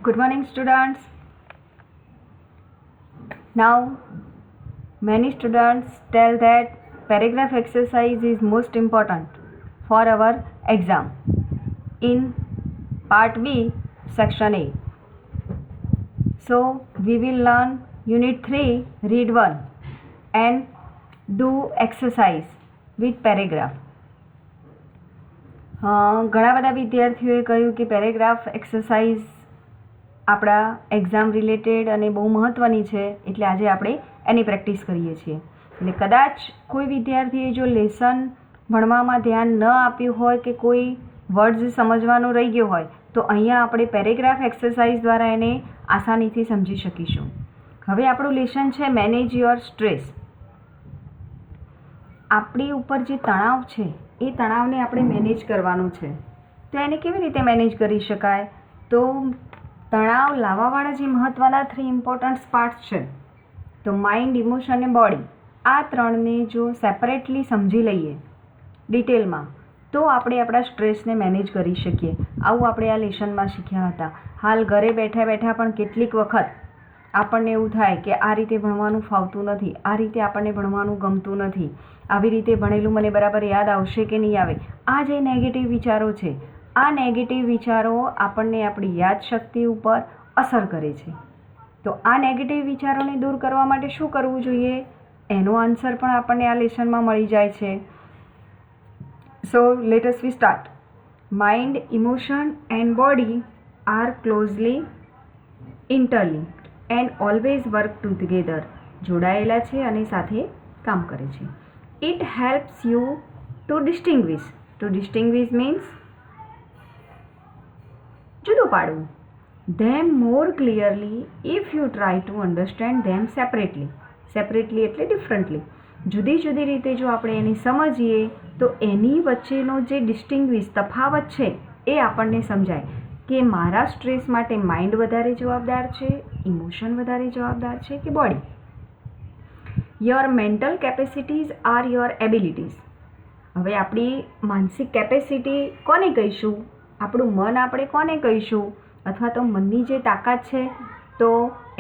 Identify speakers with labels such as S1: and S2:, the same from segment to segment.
S1: Good morning, students. Now, many students tell that paragraph exercise is most important for our exam. In part B, section A. So, we will learn unit 3, read 1 and do exercise with paragraph. ઘણા બધા વિદ્યાર્થીઓએ કહ્યું કે paragraph exercise આપણા exam related અને બહુ મહત્ત્વની છે, એટલે આજે આપણે એની પ્રેક્ટિસ કરીએ છીએ. એટલે કદાચ કોઈ વિદ્યાર્થીએ જો લેસન ભણવામાં ધ્યાન ન આપ્યું હોય કે કોઈ વર્ડ્સ સમજવાનું રહી ગયો હોય તો અહીંયા આપણે પેરેગ્રાફ એક્સરસાઇઝ દ્વારા એને આસાનીથી સમજી શકીશું. હવે આપણું લેસન છે મેનેજ યોર સ્ટ્રેસ. આપણી ઉપર જે તણાવ છે એ તણાવને આપણે મેનેજ કરવાનું છે. તો એને કેવી રીતે મેનેજ કરી શકાય? તો તણાવ લાવવાવાળા જે મહત્ત્વના 3 ઇમ્પોર્ટન્ટ પાર્ટ્સ છે, તો માઇન્ડ, ઇમોશન અને બોડી, આ ત્રણને જો સેપરેટલી સમજી લઈએ ડિટેલમાં તો આપણે આપણા સ્ટ્રેસને મેનેજ કરી શકીએ. આવું આપણે આ લેસનમાં શીખ્યા હતા. હાલ ઘરે બેઠા બેઠા પણ કેટલીક વખત આપણને એવું થાય કે આ રીતે ભણવાનું ફાવતું નથી, આ રીતે આપણને ભણવાનું ગમતું નથી, આવી રીતે ભણેલું મને બરાબર યાદ આવશે કે નહીં આવે. આ જે નેગેટિવ વિચારો છે, આ નેગેટિવ વિચારો આપણને આપણી યાદશક્તિ ઉપર અસર કરે છે. તો આ નેગેટિવ વિચારોને દૂર કરવા માટે શું કરવું જોઈએ એનો આન્સર પણ આપણને આ લેસનમાં મળી જાય છે. So let us we start. Mind, emotion and body are closely interlinked and always work together. જોડાયેલા છે અને સાથે કામ કરે છે. It helps you to distinguish. To distinguish means જુદું પાડવું. Them more clearly if you try to understand them separately. Separately એટલે ડિફરન્ટલી. જુદી જુદી રીતે જો આપણે એને સમજીએ તો એની વચ્ચેનો જે ડિસ્ટિંગ્વિશ તફાવત છે એ આપણને સમજાય કે મારા સ્ટ્રેસ માટે માઇન્ડ વધારે જવાબદાર છે, ઇમોશન વધારે જવાબદાર છે કે body. Your mental capacities are your abilities. હવે આપણી માનસિક કેપેસિટી કોને કહીશું? આપણું મન આપણે કોને કહીશું? અથવા તો મનની જે તાકાત છે તો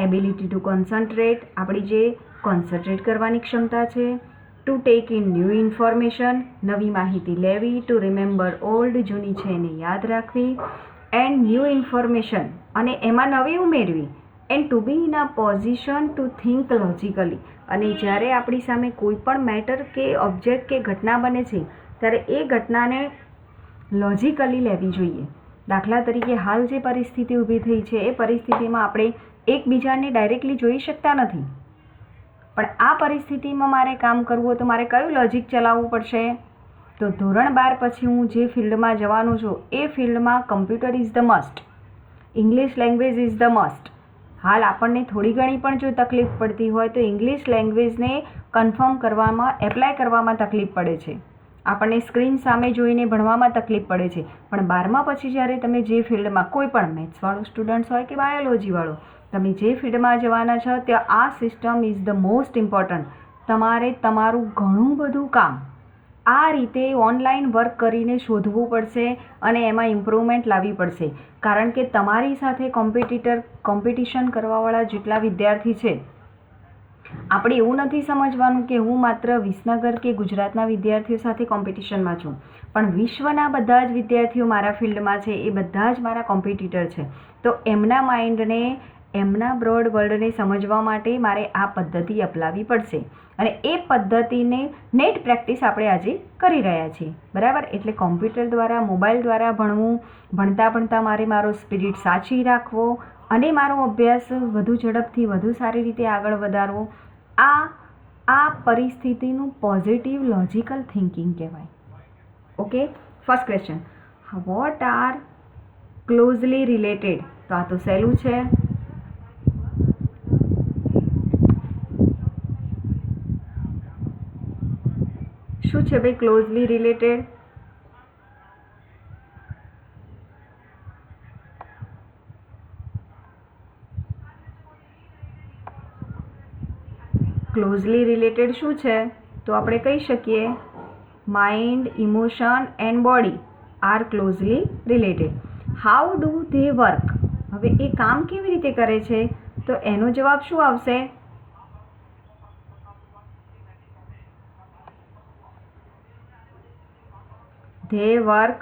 S1: એબિલિટી ટુ કોન્સન્ટ્રેટ, આપણી જે કોન્સન્ટ્રેટ કરવાની ક્ષમતા છે. To take in new information, નવી માહિતી લેવી. ટુ રિમેમ્બર ઓલ્ડ, જૂની છે એને યાદ રાખવી. એન્ડ ન્યૂ ઇન્ફોર્મેશન, અને એમાં નવી ઉમેરવી. And to be in a position to think logically. અને જ્યારે આપણી સામે કોઈ પણ મેટર કે ઓબ્જેક્ટ કે ઘટના બને છે ત્યારે એ ઘટનાને લોજિકલી લેવી જોઈએ. દાખલા તરીકે હાલ જે પરિસ્થિતિ ઊભી થઈ છે એ પરિસ્થિતિમાં આપણે એકબીજાને ડાયરેક્ટલી જોઈ શકતા નથી, પણ આ પરિસ્થિતિમાં મારે કામ કરવું હોય તો મારે કયું લોજિક ચલાવવું પડશે? તો ધોરણ 12 પછી હું જે ફિલ્ડમાં જવાનું છું એ ફિલ્ડમાં computer is the must, English language is the must. હાલ આપણને થોડી ઘણી પણ જો તકલીફ પડતી હોય તો ઇંગ્લિશ લેંગ્વેજને કન્ફર્મ કરવામાં, એપ્લાય કરવામાં તકલીફ પડે છે. આપણને સ્ક્રીન સામે જોઈને ભણવામાં તકલીફ પડે છે. પણ 12મા પછી જ્યારે તમે જે ફિલ્ડમાં, કોઈ પણ મેથ્સવાળો સ્ટુડન્ટ્સ હોય કે બાયોલોજીવાળો, તમે જે ફિલ્ડમાં જવાના છો ત્યાં આ system is the most important. તમારે તમારું ઘણું બધું કામ આ રીતે ઓનલાઈન વર્ક કરીને શોધવું પડશે અને એમાં ઇમ્પ્રુવમેન્ટ લાવવી પડશે. કારણ કે તમારી સાથે કોમ્પિટિશન કરવાવાળા જેટલા વિદ્યાર્થી છે, આપણે એવું નથી સમજવાનું કે હું માત્ર વિસનગર કે ગુજરાતના વિદ્યાર્થીઓ સાથે કોમ્પિટિશનમાં છું, પણ વિશ્વના બધા જ વિદ્યાર્થીઓ મારા ફિલ્ડમાં છે, એ બધા જ મારા કોમ્પિટિટર છે. તો એમના માઇન્ડને, એમના બ્રોડ વર્લ્ડને સમજવા માટે મારે આ પદ્ધતિ અપનાવવી પડશે. અને એ પદ્ધતિને નેટ પ્રેક્ટિસ આપણે આજે કરી રહ્યા છીએ, બરાબર? એટલે કોમ્પ્યુટર દ્વારા, મોબાઈલ દ્વારા ભણવું, ભણતા ભણતા મારે મારો સ્પિરિટ સાચવી રાખવો અને મારો અભ્યાસ વધુ ઝડપથી, વધુ સારી રીતે આગળ વધારવો. આ પરિસ્થિતિનું પોઝિટિવ લોજિકલ થિંકિંગ કહેવાય. Okay, first question, what are closely related? તો આ તો સહેલું છે. શું છે ભાઈ ક્લોઝલી રિલેટેડ? ક્લોઝલી રિલેટેડ શું છે? તો આપણે કહી શકીએ mind, emotion and body are closely related. How do they work? હવે એ કામ કેવી રીતે કરે છે તો એનો જવાબ શું આવશે? They work.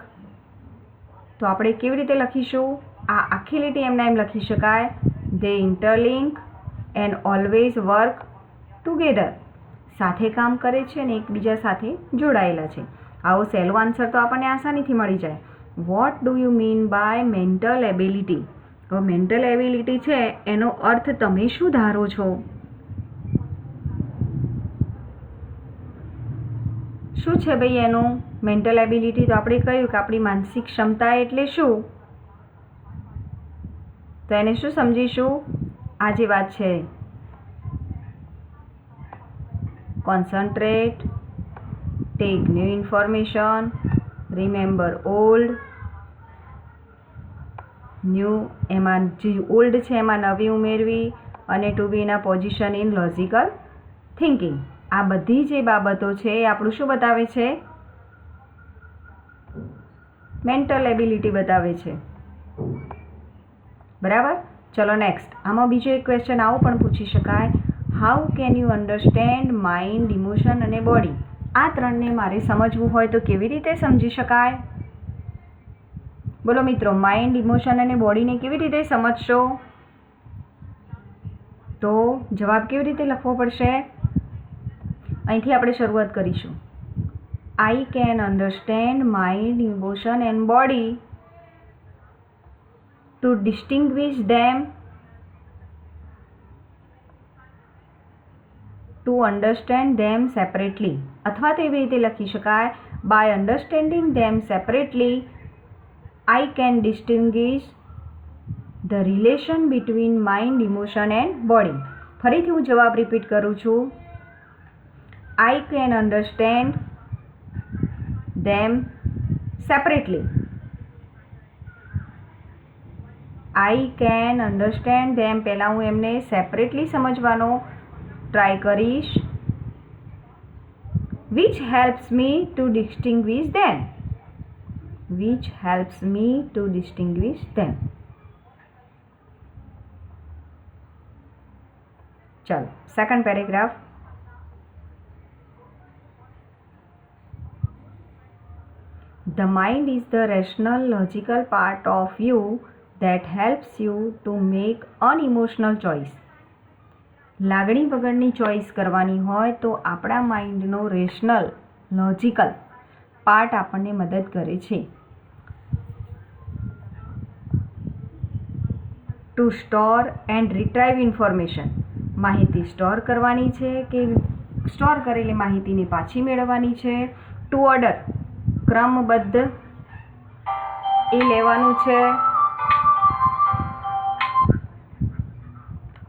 S1: તો આપણે કેવી રીતે લખીશું? આ આખી લીટી એમને એમ લખી શકાય, they interlink and always work together. સાથે કામ કરે છે અને એકબીજા સાથે જોડાયેલા છે. આવો સહેલો આન્સર તો આપણને આસાનીથી મળી જાય. What do you mean by mental ability? હવે મેન્ટલ એબિલિટી છે એનો અર્થ તમે શું ધારો છો? શું છે ભાઈ એનું મેન્ટલ એબિલિટી? તો આપણે કહ્યું કે આપણી માનસિક ક્ષમતા એટલે શું? તો એને શું સમજીશું? આ જે વાત છે, concentrate, take new information, remember old. New એમાં જે ઓલ્ડ છે એમાં નવી ઉમેરવી અને to be in a position in logical thinking. આ બધી જે બાબતો છે એ આપણું શું બતાવે છે? મેન્ટલ એબિલિટી બતાવે છે. બરાબર. ચલો નેક્સ્ટ. આમાં બીજો એક ક્વેશ્ચન આવો પણ પૂછી શકાય, how can you understand mind, emotion અને બોડી? આ ત્રણને મારે સમજવું હોય તો કેવી રીતે સમજી શકાય? બોલો મિત્રો, માઇન્ડ, ઇમોશન અને બોડીને કેવી રીતે સમજશો? તો જવાબ કેવી રીતે લખવો પડશે? અહીંથી આપણે શરૂઆત કરીશું. I can understand mind, emotion and body to distinguish them, to understand them separately. અથવા તો એવી રીતે લખી શકાય, by understanding them separately I can distinguish the relation between mind, emotion and body. ફરીથી હું જવાબ રિપીટ કરું છું. I can understand them separately. I can understand them. પહેલાં હું એમને સેપરેટલી સમજવાનો ટ્રાય કરીશ. Which helps me to distinguish them. Which helps me to distinguish them. चलो second paragraph. The mind is the rational, logical part of you that helps you to make unemotional choice. લાગણી વગરની choice કરવાની હોય તો આપણા માઇન્ડનો rational, logical part આપણને મદદ કરે છે. To store and retrieve information. માહિતી સ્ટોર કરવાની છે કે સ્ટોર કરેલી માહિતીને પાછી મેળવવાની છે. ટુ ઓર્ડર, ક્રમબદ્ધ એ લેવાનું છે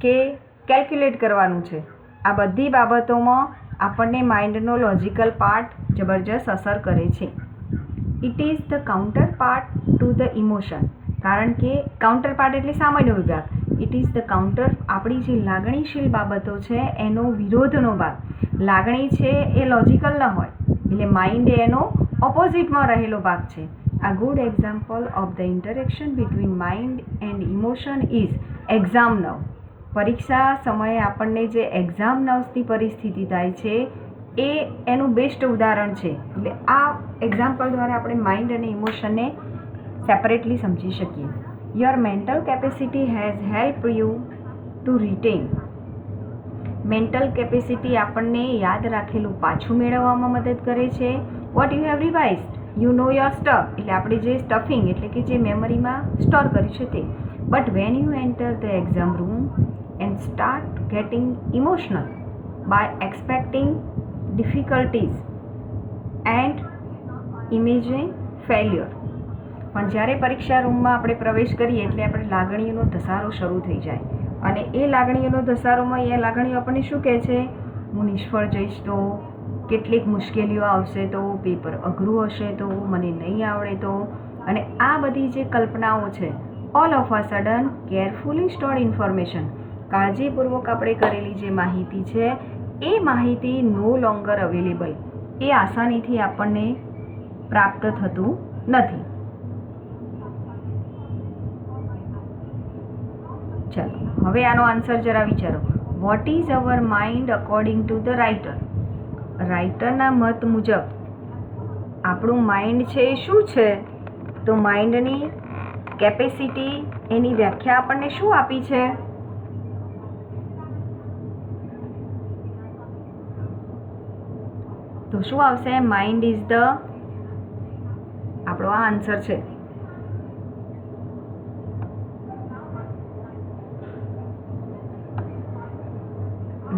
S1: કે કેલ્ક્યુલેટ કરવાનું છે. આ બધી બાબતોમાં આપણને માઇન્ડનો લોજિકલ પાર્ટ જબરજસ્ત અસર કરે છે. It is the counter part to the emotion. કારણ કે કાઉન્ટર પાર્ટ એટલે સામાન્ય વિભાગ. ઇટ ઇઝ ધ કાઉન્ટર, આપણી જે લાગણીશીલ બાબતો છે એનો વિરોધનો ભાગ. લાગણી છે એ લોજિકલ ન હોય એટલે માઇન્ડ એનો ઓપોઝિટમાં રહેલો ભાગ છે. A good example of the interaction between mind and emotion is exam nerve. પરીક્ષા સમયે આપણને જે એક્ઝામ નર્વ્સની પરિસ્થિતિ થાય છે એ એનું બેસ્ટ ઉદાહરણ છે. એટલે આ એક્ઝામ્પલ દ્વારા આપણે માઇન્ડ અને ઇમોશનને સેપરેટલી સમજી શકીએ. Your mental capacity has help you to retain. Mental capacity આપણને યાદ રાખેલું પાછું મેળવવામાં મદદ કરે છે. What you have revised, you know your stuff. એટલે આપણે જે સ્ટફિંગ એટલે કે જે મેમરીમાં સ્ટોર કર્યું છે તે. But when you enter the exam room and start getting emotional by expecting difficulties and imagining failure. પણ જ્યારે પરીક્ષા રૂમમાં આપણે પ્રવેશ કરીએ એટલે આપણે લાગણીઓનો ધસારો શરૂ થઈ જાય અને એ લાગણીઓનો ધસારોમાં એ લાગણીઓ આપણને શું કહે છે? હું નિષ્ફળ જઈશ તો, કેટલીક મુશ્કેલીઓ આવશે તો, પેપર અઘરું હશે તો, મને નહીં આવડે તો. અને આ બધી જે કલ્પનાઓ છે, all of a sudden carefully stored information, કાળજીપૂર્વક આપણે કરેલી જે માહિતી છે એ માહિતી નો લોંગર અવેલેબલ, એ આસાનીથી આપણને પ્રાપ્ત થતું નથી. ચાલો હવે આનો આન્સર જરા વિચારો. What is our mind according to the writer? રાઇટરના મત મુજબ આપણું માઇન્ડ છે એ શું છે? તો માઇન્ડની કેપેસિટી, એની વ્યાખ્યા આપણને શું આપી છે? તો શું આવશે? માઇન્ડ ઇઝ ધ, આપણો આ આન્સર છે.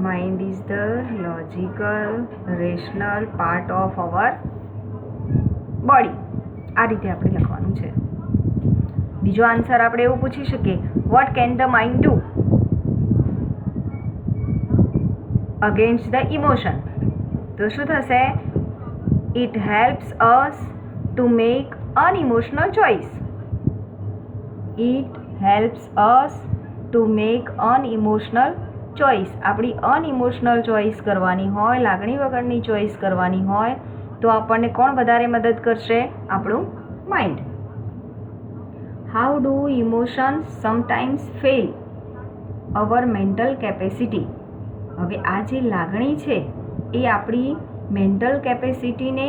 S1: Mind is the logical rational part of our body. આ રીતે આપણે લખવાનું છે. બીજો આન્સર આપણે એવું પૂછી શકીએ, what can the mind do against the emotion? તો શું થશે? It helps us to make unemotional choice. It helps us to make unemotional choice. આપણી અનઇમોશનલ ચોઇસ કરવાની હોય, લાગણી વગરની ચોઇસ કરવાની હોય, તો આપણને કોણ વધારે મદદ કરશે? આપણું mind. How do emotions sometimes fail our mental capacity? હવે આ જે લાગણી છે એ આપણી મેન્ટલ કેપેસિટીને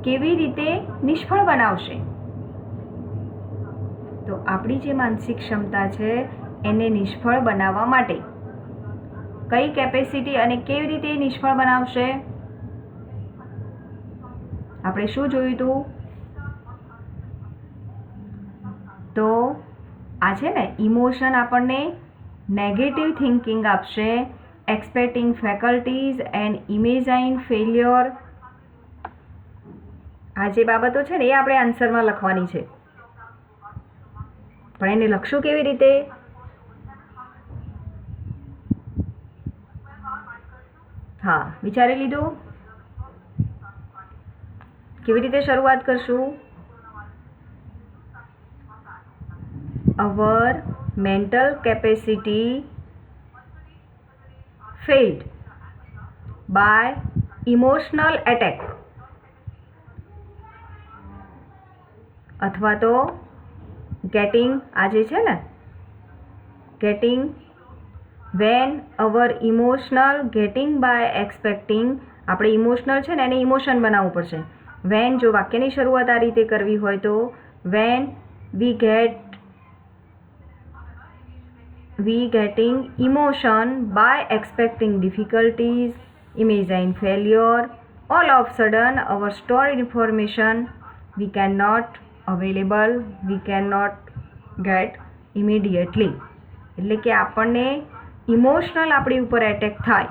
S1: કેવી રીતે નિષ્ફળ બનાવશે? તો આપણી જે માનસિક ક્ષમતા છે એને નિષ્ફળ બનાવવા માટે કઈ કેપેસિટી અને કેવી રીતે નિષ્ફળ બનાવશે? આપણે શું જોયું હતું? તો આ છે ને, ઇમોશન આપણને નેગેટિવ થિંકિંગ આપશે, એક્સપેક્ટિંગ ફેકલ્ટીઝ એન્ડ ઇમેજાઇન ફેલ્યોર. આ જે બાબતો છે ને એ આપણે આન્સરમાં લખવાની છે, પણ એને લખશું કેવી રીતે? હા, વિચારી લીધું? કેવી રીતે શરૂઆત કરશું? Our mental capacity failed by emotional attack, અથવા તો getting, આ જે છે ને, getting when our emotional getting by expecting. આપણે ઇમોશનલ છે ને એને ઇમોશન બનાવવું પડશે. when, જો વાક્યની શરૂઆત આ રીતે કરવી હોય તો when we getting emotion by expecting difficulties, imagine failure, all of sudden our stored information we cannot available, we cannot get immediately. એટલે કે આપણને ઇમોશનલ આપણી ઉપર એટેક થાય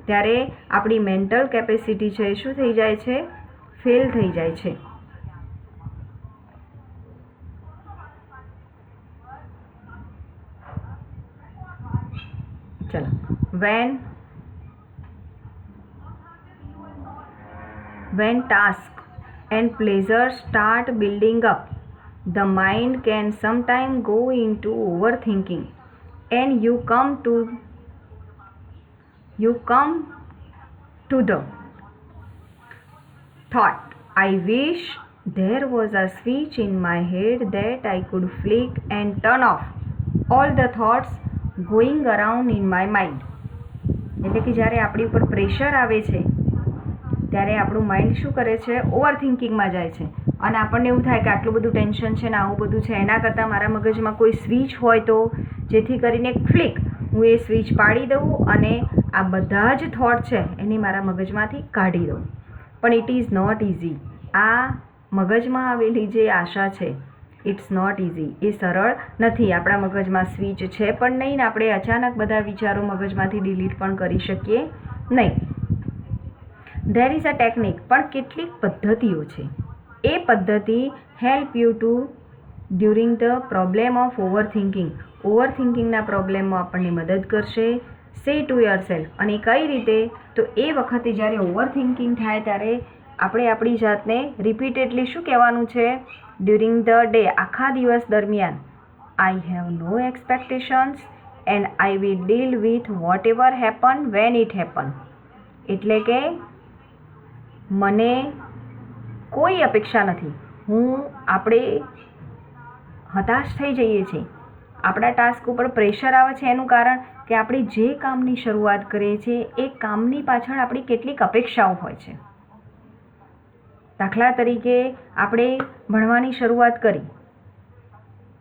S1: ત્યારે આપણી મેન્ટલ કેપેસિટી છે શું થઈ જાય છે? ફેલ થઈ જાય છે. ચલો, when task and pleasure start building up, the mind can sometimes go into overthinking and you come to the thought, I wish there was a switch in my head that I could flick and turn off all the thoughts going around in my mind. એટલે કે જ્યારે આપણી ઉપર pressure આવે છે ત્યારે આપણું mind શું કરે છે? ઓવર થિંકિંગમાં જાય છે અને આપણને એવું થાય કે આટલું બધું ટેન્શન છે ને આવું બધું છે, એના કરતાં મારા મગજમાં કોઈ સ્વિચ હોય તો જેથી કરીને ફ્લિક હું એ સ્વિચ પાડી દઉં અને આ બધા જ થોટ છે એને મારા મગજમાંથી કાઢી દઉં. પણ ઇટ ઇઝ નોટ ઇઝી. આ મગજમાં આવેલી જે આશા છે, ઇટ્સ નોટ ઇઝી. એ સરળ નથી. આપણા મગજમાં સ્વિચ છે પણ નહીં ને આપણે અચાનક બધા વિચારો મગજમાંથી ડિલીટ પણ કરી શકીએ નહીં. ધેર ઇઝ અ ટેકનિક, પણ કેટલીક પદ્ધતિઓ છે. એ પદ્ધતિ help you to during the problem of over thinking. ઓવર થિંકિંગના પ્રોબ્લેમમાં આપણને મદદ કરશે. સે ટુ યોર સેલ્ફ. અને કઈ રીતે? તો એ વખતે જ્યારે ઓવર થિંકિંગ થાય ત્યારે આપણે આપણી જાતને રિપીટેડલી શું કહેવાનું છે? ડ્યુરિંગ ધ ડે, આખા દિવસ દરમિયાન, I have no expectations and I will deal with whatever happen when it happen. એટલે કે મને કોઈ અપેક્ષા નથી. આપણે હતાશ થઈ જઈએ છીએ આપણા ટાસ્ક ઉપર પ્રેશર આવે છે એનું કારણ કે આપણે જે કામની શરૂઆત કરીએ છીએ એ કામની પાછળ આપણી કેટલીક અપેક્ષાઓ હોય છે. દાખલા તરીકે આપણે ભણવાની શરૂઆત કરી,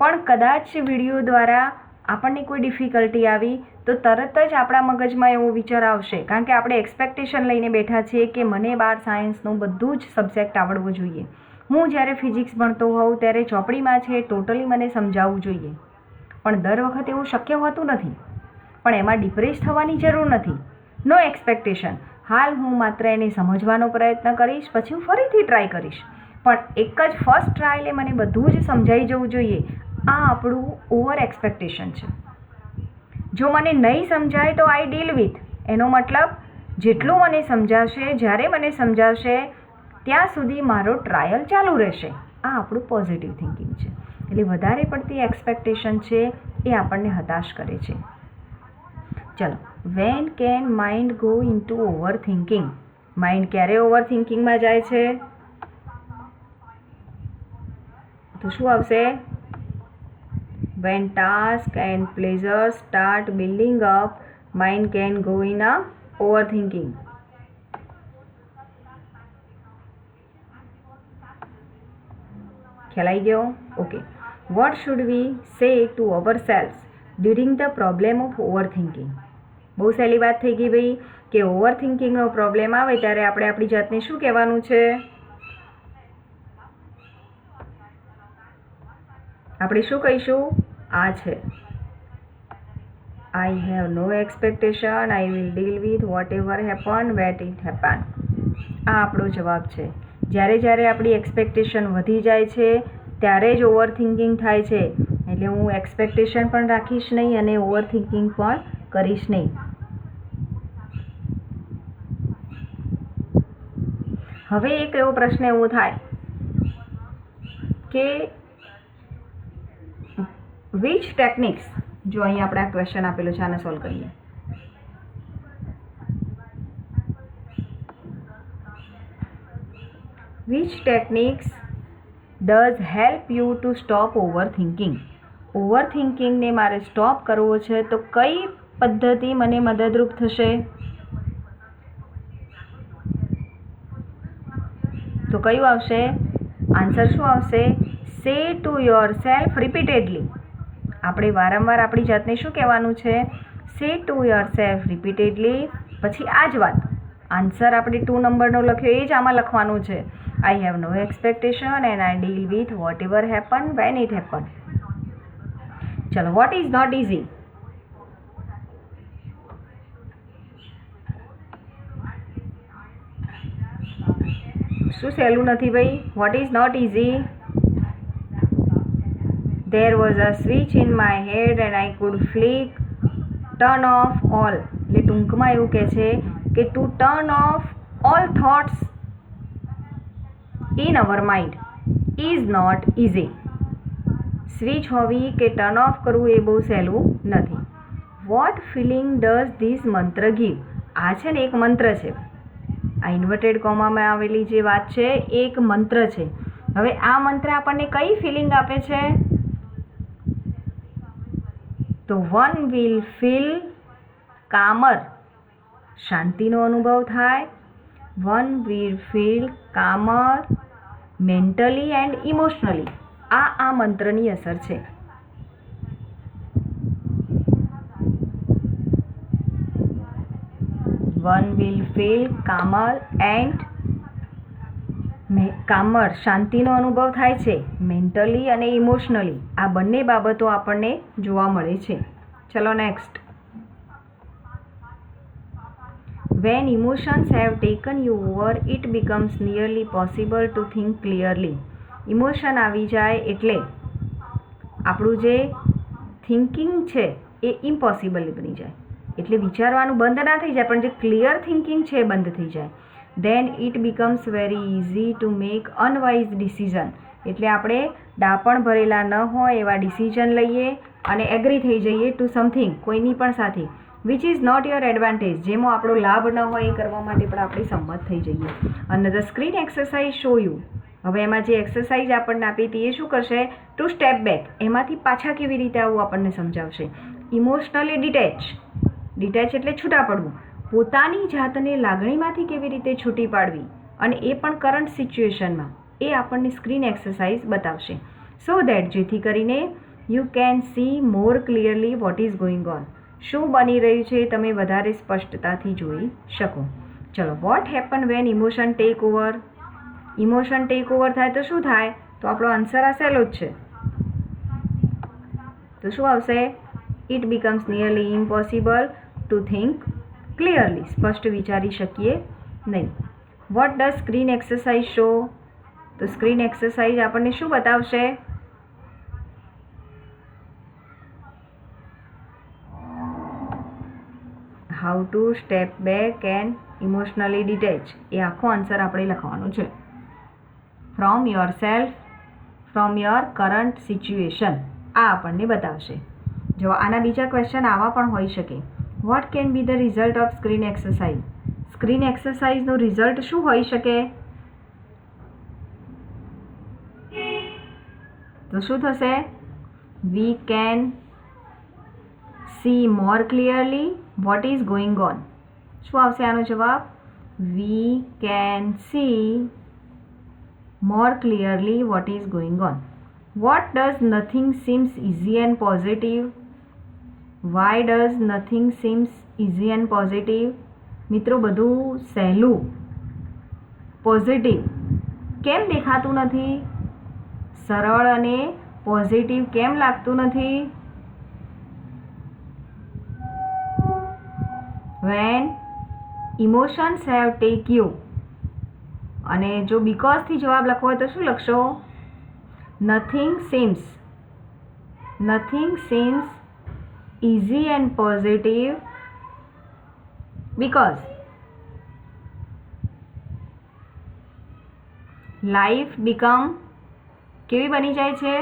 S1: પણ કદાચ વિડીયો દ્વારા આપણને કોઈ ડિફિકલ્ટી આવી તો તરત જ આપણા મગજમાં એવો વિચાર આવશે, કારણ કે આપણે એક્સપેક્ટેશન લઈને બેઠા છીએ કે મને 12 સાયન્સનું બધું જ સબ્જેક્ટ આવડવું જોઈએ. હું જ્યારે ફિઝિક્સ ભણતો હોઉં ત્યારે ચોપડીમાં છે ટોટલી મને સમજાવવું જોઈએ. પણ દર વખત એવું શક્ય હોતું નથી. પણ એમાં ડિપ્રેસ થવાની જરૂર નથી. નો એક્સપેક્ટેશન. હાલ હું માત્ર એને સમજવાનો પ્રયત્ન કરીશ, પછી હું ફરીથી ટ્રાય કરીશ. પણ એક જ ફર્સ્ટ ટ્રાયલે મને બધું જ સમજાઈ જવું જોઈએ, આ આપણું ઓવર એક્સપેક્ટેશન છે. જો મને નહીં સમજાય તો આઈ ડીલ વિથ. એનો મતલબ જેટલું મને સમજાવશે, જ્યારે મને સમજાવશે ત્યાં સુધી મારો ટ્રાયલ ચાલુ રહેશે. આ આપણું પોઝિટિવ થિંકિંગ છે. એટલે વધારે પડતી એક્સપેક્ટેશન છે એ આપણને હતાશ કરે છે. ચલો, when can mind go into over thinking? Mind ક્યારે ઓવર થિંકિંગમાં જાય છે? તો શું આવશે? When task and pleasure start building up, mind can go in a over thinking. ખ્યાલ આવી ગયો? Okay. What should we say to our selves during the problem of over thinking? બહુ સહેલી વાત થઈ ગઈ ભાઈ, કે ઓવર થિંકિંગનો પ્રોબ્લેમ આવે ત્યારે આપણે આપણી જાતને શું કહેવાનું છે? આપણે શું કહીશું? આ છે, I have no expectation, I will deal with whatever happen when it happen. આ આપણો જવાબ છે. જ્યારે આપણી એક્સપેક્ટેશન વધી જાય છે ત્યારે જ ઓવર થિંકિંગ થાય છે. એટલે હું એક્સપેક્ટેશન પણ રાખીશ નહીં અને ઓવર થિંકિંગ પણ કરીશ નહીં. હવે એક એવો પ્રશ્ન એવો થાય કે વિચ ટેકનિક્સ, જો અહીં આપણે આ ક્વેશ્ચન આપેલો છે, આને સોલ્વ કરીએ. Which techniques does help you to stop overthinking? ઓવર થિંકિંગને મારે સ્ટોપ કરવો છે તો કઈ પદ્ધતિ મને મદદરૂપ થશે? તો કયું આવશે આન્સર? શું આવશે? સે ટુ યોર સેલ્ફ રિપીટેડલી. આપણે વારંવાર આપણી જાતને શું કહેવાનું છે? સે ટુ યોર સેલ્ફ રિપીટેડલી. પછી આ જ વાત, આન્સર આપણે 2 નંબરનો લખ્યો એ જ આમાં લખવાનું છે. I have no expectation and I deal with whatever happen when it happen. ચલો, વોટ ઇઝ નોટ ઇઝી? શું સહેલું નથી ભાઈ? What is not easy? There was a switch in my head and I could flick, turn off all. એટલે ટૂંકમાં એવું કહે છે કે to turn off all thoughts in our mind is not easy. Switch હોવી કે ટર્ન ઓફ કરવું એ બહુ સહેલું નથી. વોટ ફિલિંગ ડઝ ધીસ મંત્ર ગીવ? આ છે ને એક મંત્ર છે. આ ઇન્વર્ટેડ કોમામાં આવેલી જે વાત છે એ એક મંત્ર છે. હવે આ મંત્ર આપણને કઈ ફિલિંગ આપે છે? તો વન વિલ ફીલ કામર, શાંતિનો અનુભવ થાય. One will feel calmer mentally and emotionally. આ મંત્રની અસર છે. One will feel calmer and calmer, શાંતિનો અનુભવ થાય છે મેન્ટલી અને ઇમોશનલી. આ બંને બાબતો આપણને જોવા મળે છે. ચલો next. When emotions have taken you over it becomes nearly possible to think clearly. ઇમોશન આવી જાય એટલે આપણું જે થિંકિંગ છે એ ઇમ્પોસિબલ બની જાય. એટલે વિચારવાનું બંધ ના થઈ જાય, પણ જે ક્લિયર થિંકિંગ છે એ બંધ થઈ જાય. then it becomes very easy to make unwise decision. એટલે આપણે ડાપણ ભરેલા ન હોય એવા ડિસિઝન લઈએ અને એગ્રી થઈ જઈએ ટુ સમથિંગ, કોઈની પણ સાથે, which is not your advantage, જેમાં આપણો લાભ ન હોય એ કરવા માટે પણ આપણે સંમત થઈ જઈએ. અને the screen exercise show you. હવે એમાં જે એક્સરસાઇઝ આપણને આપી હતી એ શું કરશે? ટુ સ્ટેપ બેક, એમાંથી પાછા કેવી રીતે આવવું આપણને સમજાવશે. ઇમોશનલી ડિટેચ એટલે છૂટા પડવું, પોતાની જાતને લાગણીમાંથી કેવી રીતે છૂટી પાડવી, અને એ પણ કરંટ સિચ્યુએશનમાં, એ આપણને સ્ક્રીન એક્સરસાઇઝ બતાવશે. સો દેટ જેથી કરીને you can see more clearly what is going on, શું બની રહ્યું છે તમે વધારે સ્પષ્ટતાથી જોઈ શકો. ચલો, what happen when emotion take over? Emotion take over થાય તો શું થાય? તો આપણો આન્સર આ સહેલો જ છે. તો શું આવશે? It becomes nearly impossible to think clearly, સ્પષ્ટ વિચારી શકીએ નહીં. What does screen exercise show? તો સ્ક્રીન એક્સરસાઇઝ આપણને શું બતાવશે? How to step back and emotionally detach. એ આખો આન્સર આપણે લખવાનો છે. From yourself, from your current situation, આ આપણને બતાવશે. જો આના બીજા ક્વેશ્ચન આવા પણ હોઈ શકે. What can be the result of screen exercise? Screen એક્સરસાઇઝનો રિઝલ્ટ શું હોઈ શકે? તો શું થશે? We can see more clearly what is going on. શું આવશે આનો જવાબ? We can see more clearly what is going on. What does nothing seems easy and positive? Why does nothing seems easy and positive? મિત્રો, બધું સહેલું, positive કેમ દેખાતું નથી? સરળ અને પોઝિટિવ કેમ લાગતું નથી? When emotions have take you. અને જો બીકોઝથી જવાબ લખવો હોય તો શું લખશો? Nothing seems easy and positive because life become કેવી બની જાય છે?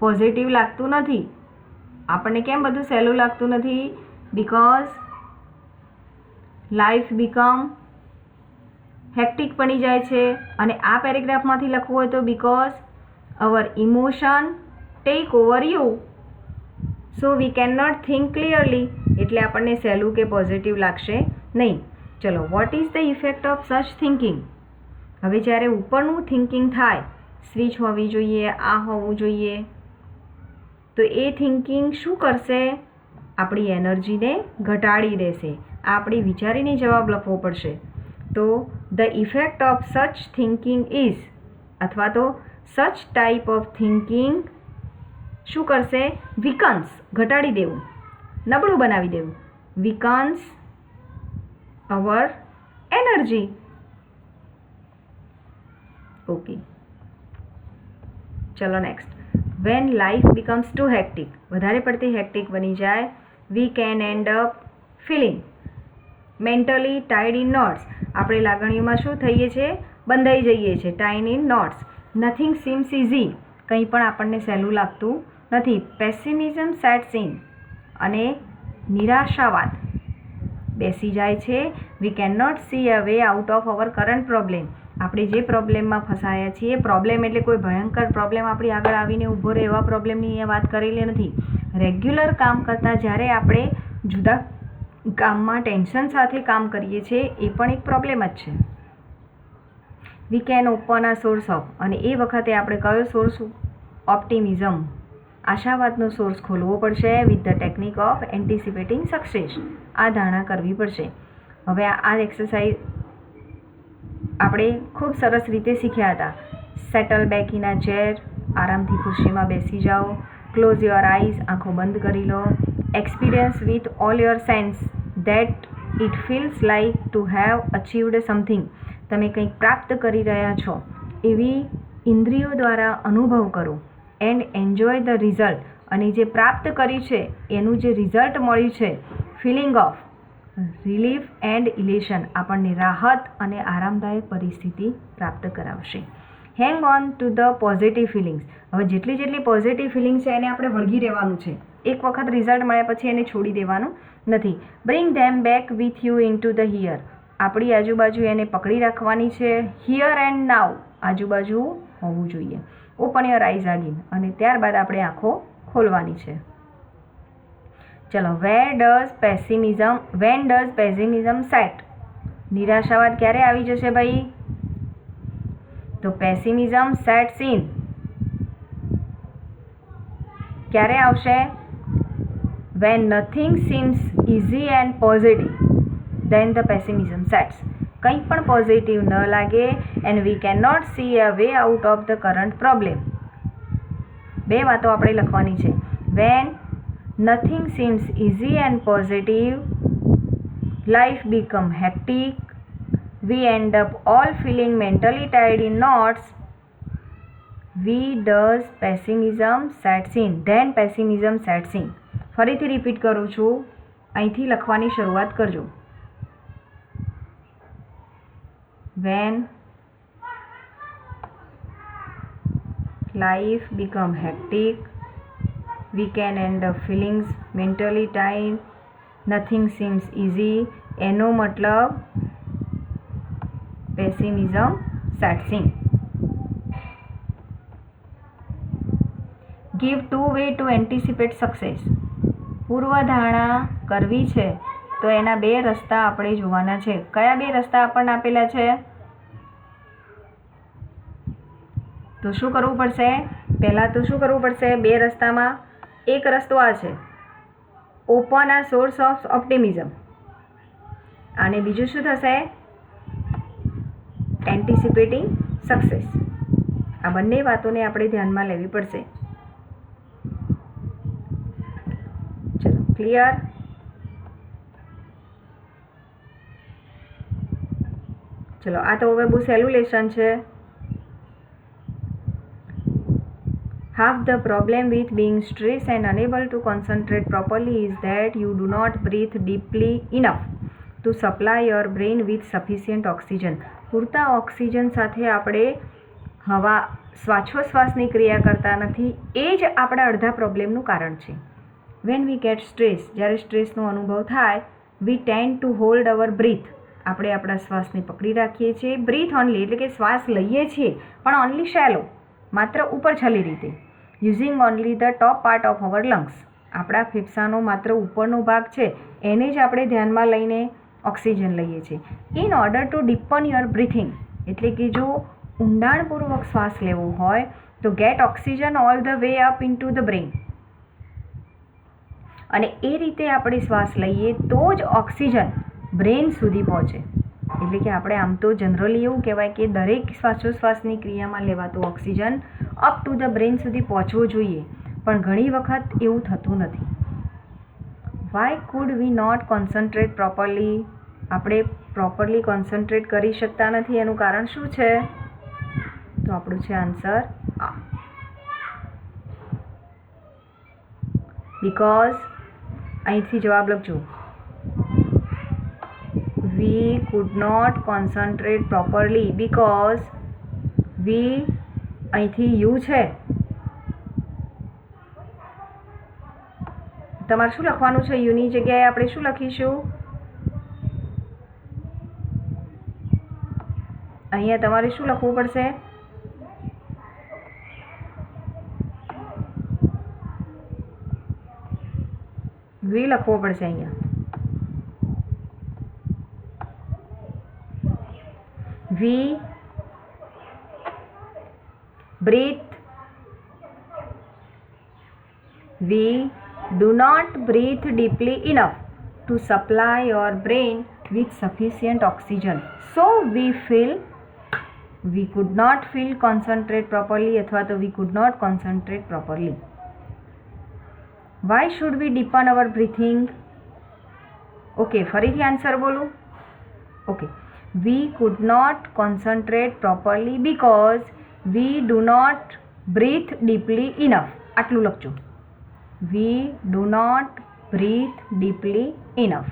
S1: પોઝિટિવ લાગતું નથી. આપણને કેમ બધું સહેલું લાગતું નથી? બીકોઝ લાઈફ બીકમ હેક્ટિક બની જાય છે. અને આ પેરેગ્રાફમાંથી લખવું હોય તો because our emotion take over you, so we can not think clearly. એટલે આપણને સહેલું કે પોઝિટિવ લાગશે નહીં. ચલો, what is the effect of such thinking? હવે જ્યારે ઉપરનું થિંકિંગ થાય, સ્વિચ હોવી જોઈએ, આ હોવું જોઈએ, તો એ થિંકિંગ શું કરશે? આપણી એનર્જીને ઘટાડી દેશે. આપણે વિચારીને જવાબ લખવો પડશે. તો the effect of such thinking is, અથવા તો સચ ટાઈપ ઓફ થિંકિંગ શું કરશે? વીકન્સ, ઘટાડી દેવું, નબળું બનાવી દેવું. Weakens our energy. ઓકે, ચલો next. When life becomes too hectic, વધારે પડતી હેક્ટિક બની જાય, we can end up feeling mentally tied in knots. આપણે લાગણીઓમાં શું થઈએ છીએ? બંધાઈ જઈએ છીએ, tied in knots. Nothing seems easy, કંઈ પણ આપણને સહેલું લાગતું નથી. પેસિમિઝમ સેટ્સ ઇન, અને નિરાશાવાદ બેસી જાય છે. We can not see a way out of our current problem. આપણે જે પ્રોબ્લેમમાં ફસાયા છીએ, પ્રોબ્લેમ એટલે કોઈ ભયંકર પ્રોબ્લેમ આપણી આગળ આવીને ઊભો રહે એવા પ્રોબ્લેમની અહીંયા વાત કરેલી નથી. રેગ્યુલર કામ કરતાં જ્યારે આપણે જુદા કામમાં ટેન્શન સાથે કામ કરીએ છીએ, એ પણ એક પ્રોબ્લેમ જ છે. We can open a source of, અને એ વખતે આપણે કયો સોર્સ? ઓપ્ટિમિઝમ, આશાવાદનો સોર્સ ખોલવો પડશે. With the technique of anticipating success, આ ધારણા કરવી પડશે. હવે આ એક્સરસાઇઝ આપણે ખૂબ સરસ રીતે શીખ્યા હતા. Settle back in a chair, આરામથી ખુરશીમાં બેસી જાઓ. ક્લોઝ યોર આઈઝ, આંખો બંધ કરી લો. Experience with all your sense that it feels like to have achieved something. તમે કંઈક પ્રાપ્ત કરી રહ્યા છો એવી ઇન્દ્રિયો દ્વારા અનુભવ કરો. એન્ડ એન્જોય ધ રિઝલ્ટ, અને જે પ્રાપ્ત કર્યું છે એનું જે રિઝલ્ટ મળ્યું છે, feeling of relief and elation, આપણને રાહત અને આરામદાયક પરિસ્થિતિ પ્રાપ્ત કરાવશે. Hang on to the positive feelings. હવે જેટલી પોઝિટિવ ફિલિંગ્સ છે એને આપણે વળગી રહેવાનું છે. એક વખત રિઝલ્ટ મળ્યા પછી એને છોડી દેવાનું નથી. Bring them back with you in to the here. આપણી આજુબાજુ એને પકડી રાખવાની છે. હિયર એન્ડ નાવ, આજુબાજુ હોવું જોઈએ. ઓપન યોર આઈઝ અગેન અને ત્યારબાદ આપણે આંખો ખોલવાની છે. ચલો, વેન ડઝ પેસિમિઝમ સેટ? નિરાશાવાદ ક્યારે આવી જશે ભાઈ? તો પેસિમિઝમ સેટ્સ ઇન ક્યારે આવશે? When nothing seems easy and positive then the pessimism sets. કંઈ પણ પોઝિટિવ ન લાગે and we can not see a way out of the current problem. બે વાતો આપણે લખવાની છે. When nothing seems easy and positive, life become hectic, we end up all feeling mentally tied in knots, does pessimism sets in, then pessimism sets in. ફરીથી repeat કરું છું, અહીંથી લખવાની શરૂઆત કરજો. when life become hectic, we can end up feeling mentally tired, nothing seems easy, એનો મતલબ pessimism sets in. Give to way to anticipate success. પૂર્વધારણા કરવી છે તો એના બે રસ્તા આપણે જોવાના છે. કયા બે રસ્તા આપણને આપેલા છે? તો શું કરવું પડશે? પહેલાં તો શું કરવું પડશે? બે રસ્તામાં એક રસ્તો આ છે, open a source of optimism, અને બીજું શું થશે? Anticipating success. આ બંને વાતોને આપણે ધ્યાનમાં લેવી પડશે. ચલો, ક્લિયર? ચલો, આ તો હવે બહુ સહેલું લેસન છે. Half the problem with being stressed and unable to concentrate properly is that you do not breathe deeply enough to supply your brain with sufficient oxygen. પૂરતા ઓક્સિજન સાથે આપણે હવા શ્વાસોશ્વાસની ક્રિયા કરતા નથી. એ જ આપણા અડધા પ્રોબ્લેમનું કારણ છે. વેન વી ગેટ સ્ટ્રેસ, જ્યારે સ્ટ્રેસનો અનુભવ થાય, we tend to hold our breath. આપણે આપણા શ્વાસને પકડી રાખીએ છીએ. બ્રીથ ઓનલી એટલે કે શ્વાસ લઈએ છીએ પણ ઓનલી શેલો, માત્ર ઉપરછલ્લી રીતે. Using only the top part of our lungs. આપણા ફેફસાનો માત્ર ઉપરનો ભાગ છે એને જ આપણે ધ્યાનમાં લઈને ઓક્સિજન લઈએ છીએ. In order to deepen your breathing એટલે કે જો ઊંડાણપૂર્વક શ્વાસ લેવો હોય તો get oxygen all the way up into the brain. અને એ રીતે આપણે શ્વાસ લઈએ તો જ ઓક્સિજન બ્રેઇન સુધી પહોંચે. એટલે કે આપણે આમ તો જનરલી એવું કહેવાય કે દરેક શ્વાસોશ્વાસની ક્રિયામાં લેવાતો oxygen up to the brain સુધી પહોંચવો જોઈએ, પણ ઘણી વખત એવું થતું નથી. Why could we not concentrate properly? આપણે પ્રોપરલી કોન્સન્ટ્રેટ કરી શકતા નથી. એનું કારણ શું છે? તો આપણું છે આન્સર આ. બીકોઝ, અહીંથી જવાબ લખજો. we could not concentrate properly because we, અહીંથી યુ છે, તમારે શું લખવાનું છે? યુની જગ્યાએ આપણે શું લખીશું? અહીંયા તમારે શું લખવું પડશે? વી લખવો પડશે અહીંયા. we breathe, we do not breathe deeply enough to supply your brain with sufficient oxygen, so we could not feel concentrate properly અથવા તો we could not concentrate properly. Why should we deepen our breathing? Okay, ફરીથી answer બોલું. Okay, we could not concentrate properly because we do not breathe deeply enough. આટલું લખજો. we do not breathe deeply enough.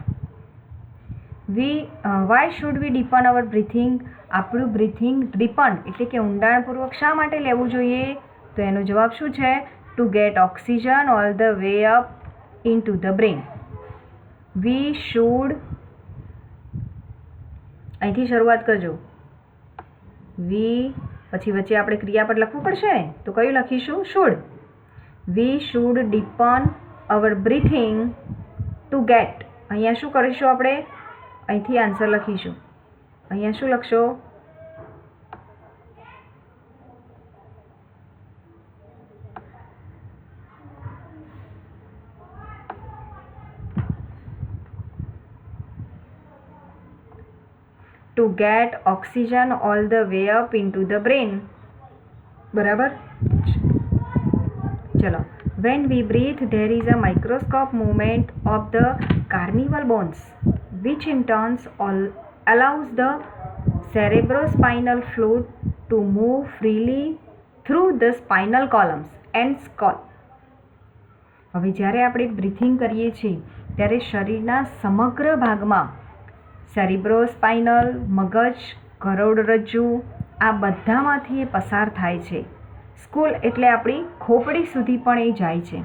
S1: why should we deepen our breathing? આપણું breathing ડીપન એટલે કે ઊંડાણપૂર્વક શા માટે લેવું જોઈએ? તો એનો જવાબ શું છે? Two gate oxygen all the way up into the brain. we should, અહીંથી શરૂઆત કરજો. we પછી વચ્ચે આપણે ક્રિયાપદ લખવું પડશે ને, તો કયું લખીશું? Should. We should deepen our breathing to get. અહીંયા શું કરીશું આપણે? અહીંથી આન્સર લખીશું. અહીંયા શું લખશો? Two gate oxygen all the way up into the brain. બરાબર. ચલો. When we breathe, there is a microscopic movement of the carnival bones, which in turn allows the cerebrospinal fluid to move freely through the spinal columns and skull. હવે જ્યારે આપણે breathing કરીએ છીએ ત્યારે શરીરના સમગ્ર ભાગમાં સેરિબ્રોસ્પાઇનલ, મગજ, કરોડરજ્જુ આ બધામાંથી એ પસાર થાય છે. સ્કૂલ એટલે આપણી ખોપડી સુધી પણ એ જાય છે.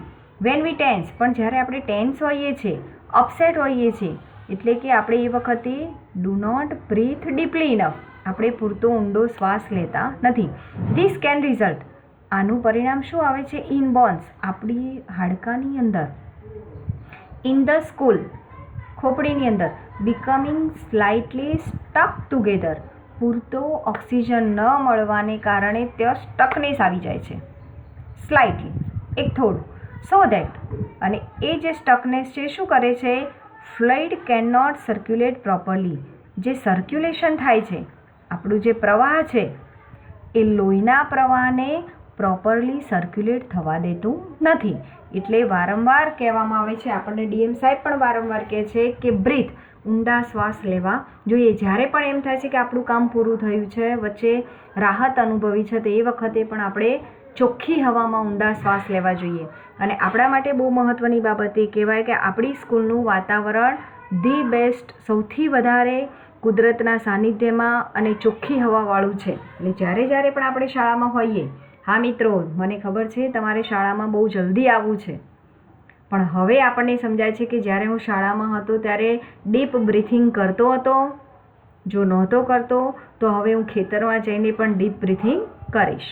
S1: વેન વી ટેન્સ, પણ જ્યારે આપણે ટેન્સ હોઈએ છીએ, અપસેટ હોઈએ છીએ, એટલે કે આપણે એ વખતે do not breathe deeply enough, આપણે પૂરતો ઊંડો શ્વાસ લેતા નથી. ધીસ કેન રિઝલ્ટ, આનું પરિણામ શું આવે છે? ઇન બોન્સ, આપણી હાડકાની અંદર, ઇન ધ સ્કૂલ, ખોપડીની અંદર, બિકમિંગ સ્લાઇટલી સ્ટક ટુગેધર, પૂરતો ઓક્સિજન ન મળવાને કારણે ત્યાં સ્ટકનેસ આવી જાય છે. સ્લાઇટલી, એક થોડું. સો દેટ, અને એ જે સ્ટકનેસ છે શું કરે છે? Fluid can not circulate properly, જે સર્ક્યુલેશન થાય છે, આપણું જે પ્રવાહ છે એ લોહીના પ્રવાહને પ્રોપરલી સર્ક્યુલેટ થવા દેતું નથી. એટલે વારંવાર કહેવામાં આવે છે, આપણને ડીએમ સાહેબ પણ વારંવાર કહે છે કે બ્રીથ, ઊંડા શ્વાસ લેવા જોઈએ. જ્યારે પણ એમ થાય છે કે આપણું કામ પૂરું થયું છે, વચ્ચે રાહત અનુભવી છે, તો એ વખતે પણ આપણે ચોખ્ખી હવામાં ઊંડા શ્વાસ લેવા જોઈએ. અને આપણા માટે બહુ મહત્ત્વની બાબત એ કહેવાય કે આપણી સ્કૂલનું વાતાવરણ ધી બેસ્ટ, સૌથી વધારે કુદરતના સાનિધ્યમાં અને ચોખ્ખી હવાવાળું છે. એટલે જ્યારે જ્યારે પણ આપણે શાળામાં હોઈએ, હા મિત્રો, મને ખબર છે તમારે શાળામાં બહુ જલ્દી આવવું છે, પણ હવે આપણને સમજાય છે કે જ્યારે હું શાળામાં હતો ત્યારે ડીપ બ્રીથિંગ કરતો હતો. જો નહોતો કરતો તો હવે હું ખેતરમાં જઈને પણ ડીપ બ્રીથિંગ કરીશ.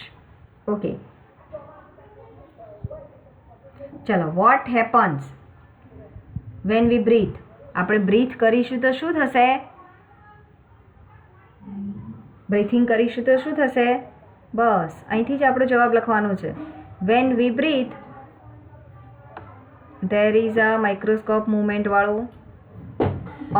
S1: ઓકે, ચલો. What happens when we breathe? આપણે બ્રીથ કરીશું તો શું થશે? બ્રીથિંગ કરીશું તો શું થશે? બસ અહીંથી જ આપણો જવાબ લખવાનો છે. When we breathe, there is a microscopic movement વાળો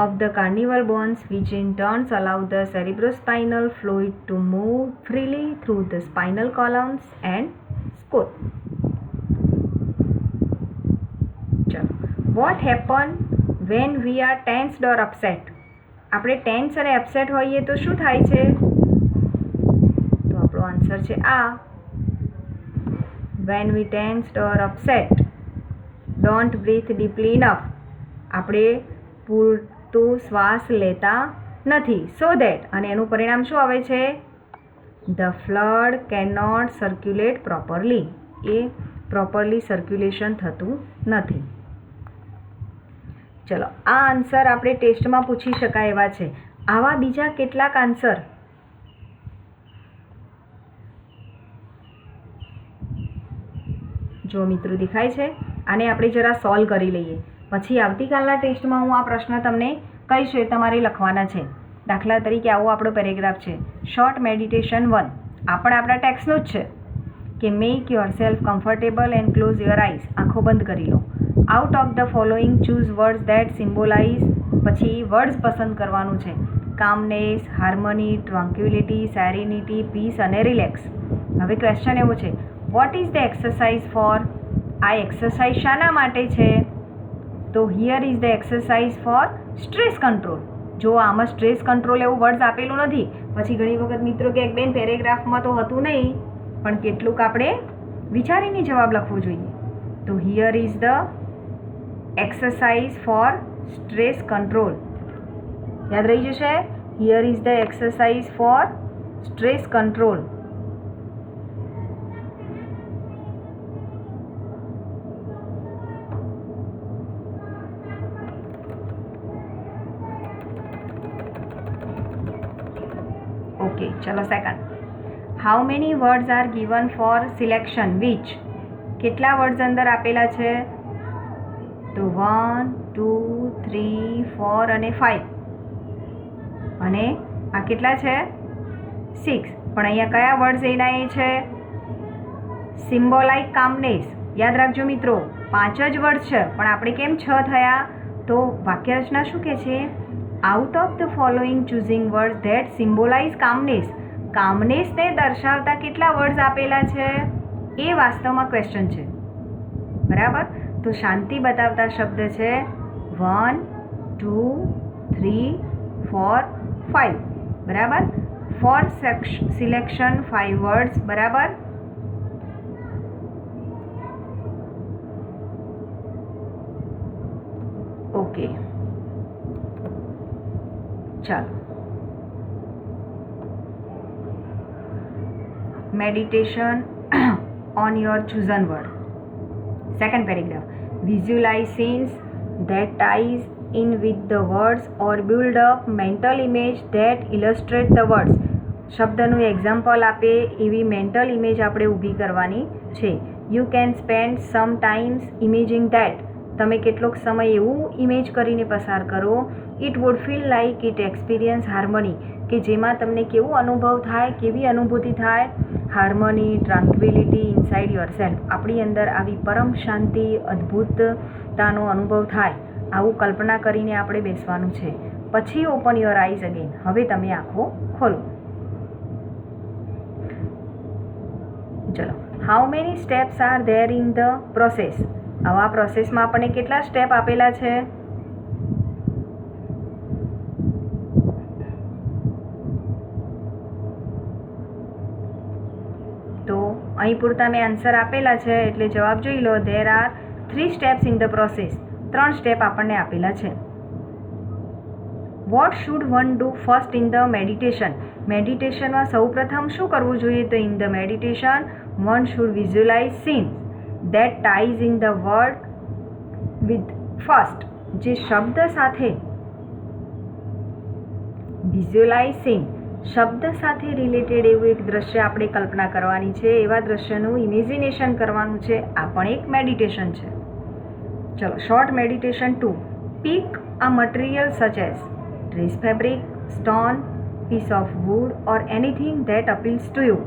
S1: of the carnival bones, which in turn allow the cerebrospinal fluid to move freely through the spinal columns and skull. ચલો. What happen when we are tensed or upset? આપણે tense અને upset હોઈએ તો શું થાય છે? તો આપણો આન્સર છે આ. when we tensed or upset, don't breathe deeply enough, આપણે પૂરતું શ્વાસ લેતા નથી. સો દેટ, અને એનું પરિણામ શું આવે છે? The fluid can not circulate properly, એ પ્રોપરલી સર્ક્યુલેશન થતું નથી. ચલો, આ આન્સર આપણે ટેસ્ટમાં પૂછી શકાય એવા છે. આવા બીજા કેટલાક આન્સર જો મિત્રો દેખાય છે, આને આપણે જરા સોલ્વ કરી લઈએ. પછી આવતીકાલના ટેસ્ટમાં હું આ પ્રશ્ન તમને કહીશ, એ તમારે લખવાના છે. દાખલા તરીકે આવો આપણો પેરેગ્રાફ છે, શોર્ટ મેડિટેશન 1. આ પણ આપણા ટેક્સ્ટનું જ છે કે make yourself comfortable and close your eyes, આંખો બંધ કરી લો. Out of the following choose words that symbolise, પછી વર્ડ્સ પસંદ કરવાનું છે. Calmness, harmony, tranquillity, serenity, peace અને રિલેક્સ. હવે ક્વેશ્ચન એવો છે, what is the exercise for? આ એક્સરસાઇઝ શાના માટે છે? તો here is the exercise for stress control. જો આમાં સ્ટ્રેસ કંટ્રોલ એવું વર્ડ્સ આપેલું નથી. પછી ઘણી વખત મિત્રો કે બેન પેરેગ્રાફમાં તો હતું નહીં, પણ કેટલુંક આપણે વિચારીને જવાબ લખવો જોઈએ. તો here is the exercise for stress control. યાદ રહી જશે? Here is the exercise for stress control. Okay, ચલો second. How many words are given for selection which? કેટલા વર્ડ્સ અંદર આપેલા છે? તો 1 2 3 4 અને 5 અને આ કેટલા છે? 6. પણ અહીંયા કયા વર્ડ્સ એના એ છે? સિમ્બોલાઇઝ કામનેસ. યાદ રાખજો મિત્રો, 5 જ વર્ડ છે પણ આપણે કેમ 6 થયા? તો વાક્યરચના શું કહે છે? Out of the following choosing words that symbolise calmness. કામનેસને દર્શાવતા કેટલા વર્ડ્સ આપેલા છે? એ વાસ્તવમાં ક્વેશ્ચન છે. બરાબર? તો શાંતિ બતાવતા શબ્દ છે 1 2 3 4 5. બરાબર? Four selection 5 words. બરાબર? ઓકે, ચાલો. Meditation on your chosen word. Second paragraph. Visualize scenes that ties in with the words or build up mental image that illustrate the words. શબ્દનું એક્ઝામ્પલ આપે એવી મેન્ટલ ઇમેજ આપણે ઊભી કરવાની છે. You can spend some times imaging that. તમે કેટલોક સમય એવું ઇમેજ કરીને પસાર કરો. It would feel like it experience harmony, કે જેમાં તમને કેવું અનુભવ થાય, કેવી અનુભૂતિ થાય? Harmony, tranquillity inside yourself. આપણી અંદર આવી પરમ શાંતિ, અદ્ભુતતાનો અનુભવ થાય, આવું કલ્પના કરીને આપણે બેસવાનું છે. પછી ઓપન યોર આઈઝ અગેન. હવે તમે આંખો ખોલો. ચલો. How many steps are there in the process? આવા પ્રોસેસમાં આપણને કેટલા સ્ટેપ આપેલા છે? તો અહીં પૂરતા મેં આન્સર આપેલા છે એટલે જવાબ જોઈ લો. There are 3 steps in the process. 3 step આપણને આપેલા છે. What should one do first in the meditation? મેડિટેશનમાં સૌપ્રથમ શું કરવું જોઈએ? તો in the meditation one should visualise scenes that ties in the word with first. જે શબ્દ સાથે વિઝ્યુલાઇઝિંગ, શબ્દ સાથે રિલેટેડ એવું એક દ્રશ્ય આપણે કલ્પના કરવાની છે. એવા દ્રશ્યનું ઇમેજિનેશન કરવાનું છે. આ પણ એક મેડિટેશન છે. ચલો. Short meditation 2. Pick a material such as dress, fabric, stone, piece of wood or anything that appeals to you.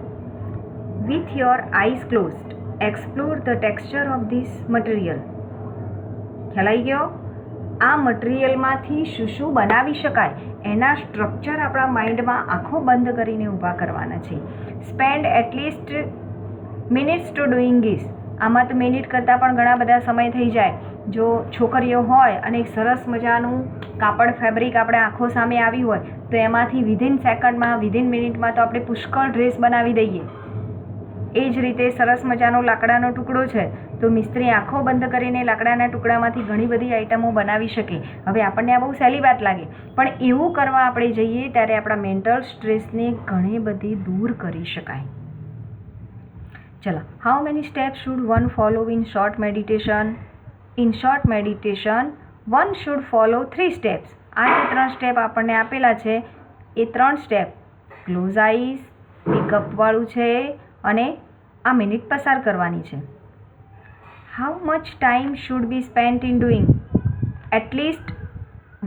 S1: With your eyes closed, explore the texture of this material. ખ્યાલ આવી ગયો? આ મટીરિયલમાંથી શું શું બનાવી શકાય એના સ્ટ્રક્ચર આપણા માઇન્ડમાં આંખો બંધ કરીને ઊભા કરવાના છે. Spend at least minutes two doing this. આમાં તો મિનિટ કરતાં પણ ઘણા બધા સમય થઈ જાય. જો છોકરીઓ હોય અને એક સરસ મજાનું કાપડ, ફેબ્રિક આપણે આંખો સામે આવી હોય તો એમાંથી વિધિન સેકન્ડમાં, વિધિન મિનિટમાં તો આપણે પુષ્કળ ડ્રેસ બનાવી દઈએ. એ જ રીતે સરસ મજાનો લાકડાનો ટુકડો છે તો મિસ્ત્રી આંખો બંધ કરીને લાકડાના ટુકડામાંથી ઘણી બધી આઈટમો બનાવી શકે. હવે આપણને આ બહુ સહેલી વાત લાગે, પણ એવું કરવા આપણે જઈએ ત્યારે આપણા મેન્ટલ સ્ટ્રેસને ઘણી બધી દૂર કરી શકાય. ચલો. How many steps should one follow in short meditation? In short meditation one should follow 3 steps. આ જે 3 સ્ટેપ આપણને આપેલા છે એ 3 સ્ટેપ ક્લોઝ આઈઝ, મેકઅપવાળું છે અને આ મિનિટ પસાર કરવાની છે. How much time should be spent in doing? At least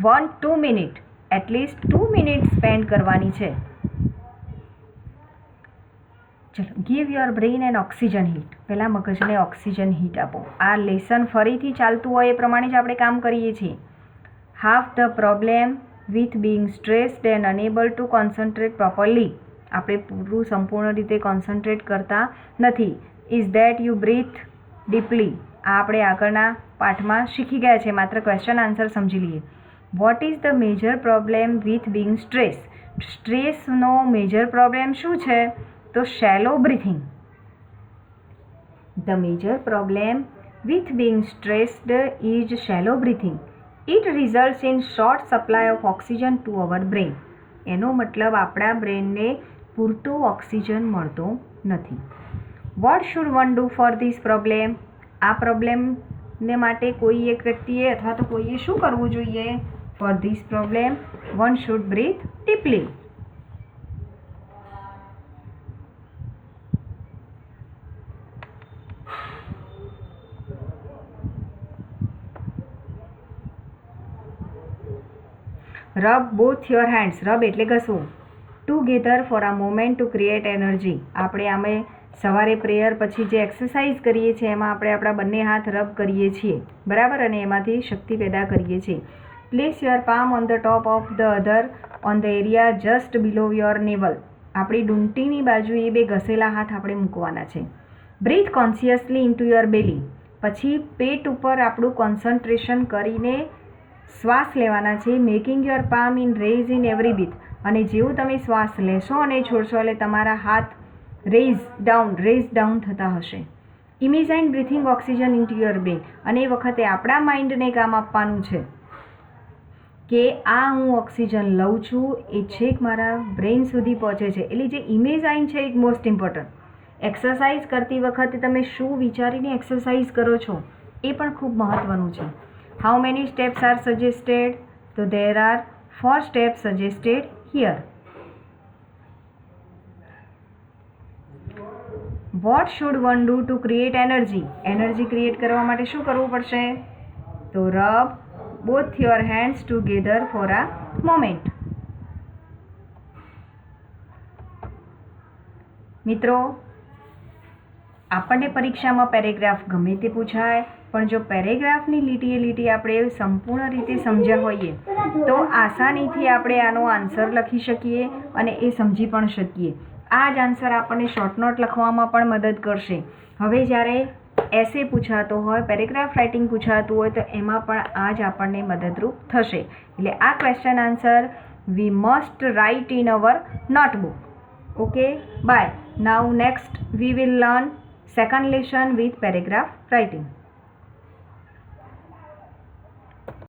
S1: 1-2 minute. At least 2 minute spend કરવાની છે. ચલો. Give your brain and oxygen heat. પહેલાં મગજને ઓક્સિજન હીટ આપો. આ લેસન ફરીથી ચાલતું હોય એ પ્રમાણે જ આપણે કામ કરીએ છીએ. Half the problem with being stressed and unable to concentrate properly. આપણે પૂરું સંપૂર્ણ રીતે કોન્સન્ટ્રેટ કરતા નથી. Is that you breathe deeply. આ આપણે આગળના પાઠમાં શીખી ગયા છે. માત્ર ક્વેશ્ચન આન્સર સમજી લઈએ. What is the major problem with being stress? સ્ટ્રેસનો મેજર પ્રોબ્લેમ શું છે? તો shallow breathing. The major problem with being stressed is shallow breathing. It results in short supply of oxygen to our brain. એનો મતલબ આપણા બ્રેનને પૂરતો oxygen મળતો નથી. What should one do for this problem? આ પ્રોબ્લેમને માટે કોઈ એક વ્યક્તિએ અથવા તો કોઈએ શું કરવું જોઈએ? For this problem one should breathe deeply. Rub both your hands, rub એટલે ઘસવું. Together for a moment to create energy. આપણે આમે સવારે પ્રેયર પછી જે એક્સરસાઇઝ કરીએ છીએ એમાં આપણે આપણા બંને હાથ રબ કરીએ છીએ, બરાબર, અને એમાંથી શક્તિ પેદા કરીએ છીએ. Place your palm on the top of the other on the area just below your navel. આપણી ડૂંટીની બાજુએ બે ઘસેલા હાથ આપણે મૂકવાના છે. Breathe consciously into your belly. પછી પેટ ઉપર આપણું કોન્સન્ટ્રેશન કરીને શ્વાસ લેવાના છે. Making your palm in raise in every breath. અને જેવું તમે શ્વાસ લેશો અને છોડશો એટલે તમારા હાથ રેઝ ડાઉન થતા હશે. Imagine breathing oxygen into your brain. અને એ વખતે આપણા માઇન્ડને કામ આપવાનું છે કે આ હું ઓક્સિજન લઉં છું એ છેક મારા બ્રેઇન સુધી પહોંચે છે. એટલે જે ઇમેજાઇન છે ઇટ મોસ્ટ ઇમ્પોર્ટન્ટ. એક્સરસાઇઝ કરતી વખતે તમે શું વિચારીને એક્સરસાઇઝ કરો છો એ પણ ખૂબ મહત્ત્વનું છે. How many steps are suggested? તો there are 4 steps suggested here. What should one do to create energy? Energy create કરવા માટે શું કરવું પડશે? તો rub both your hands together for a moment. મિત્રો, આપણને પરીક્ષામાં પેરેગ્રાફ ગમે તે પૂછાય, પણ જો પેરેગ્રાફની લીટીએ લીટી આપણે સંપૂર્ણ રીતે સમજ્યા હોઈએ તો આસાનીથી આપણે આનો આન્સર લખી શકીએ અને એ સમજી પણ શકીએ. આ જ આન્સર આપણને શોર્ટ નોટ લખવામાં પણ મદદ કરશે. હવે જ્યારે એસે પૂછાતો હોય, પેરેગ્રાફ રાઇટિંગ પૂછાતું હોય તો એમાં પણ આ જ આપણને મદદરૂપ થશે. એટલે આ question answer we must write in our notebook. Okay, bye. Now next we will learn second lesson with paragraph writing.